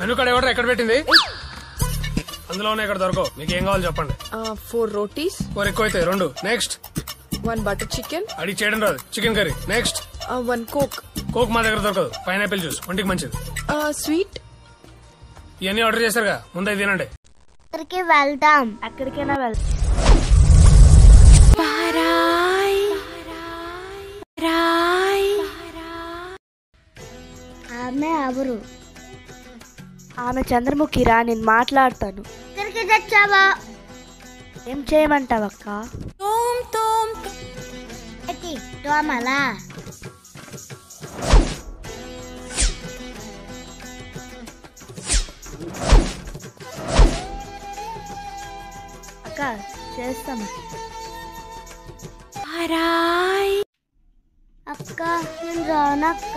Menu card ఎక్కడ పెట్టింది? అందులోనే ఇక్కడ దొరకవు. మీకు ఏం కావాలి చెప్పండి. 4 rotis. 4 ఎక్కువ అయితే 2. Next 1 butter chicken. అడిగి చేయడం రాదు. Chicken curry. Next 1 coke. Coke మా దగ్గర దొరకదు. పైనాపిల్ జ్యూస్ ఒంటికి మంచిది. Sweet. ఇవన్నీ ఆర్డర్ చేశారుగా, ముందే తినండి. అక్కడికి వెళ్దాం. ఎక్కడికైనా వెళ్దాం. ఆమె ఎవరు? ఆమె చంద్రముఖిరా, నేను మాట్లాడతాను. ఇక్కడికి తెచ్చావా? ఏం చేయమంటావక్క? తోమలా అక్క చేస్తాము. అక్క నేను రానక్క.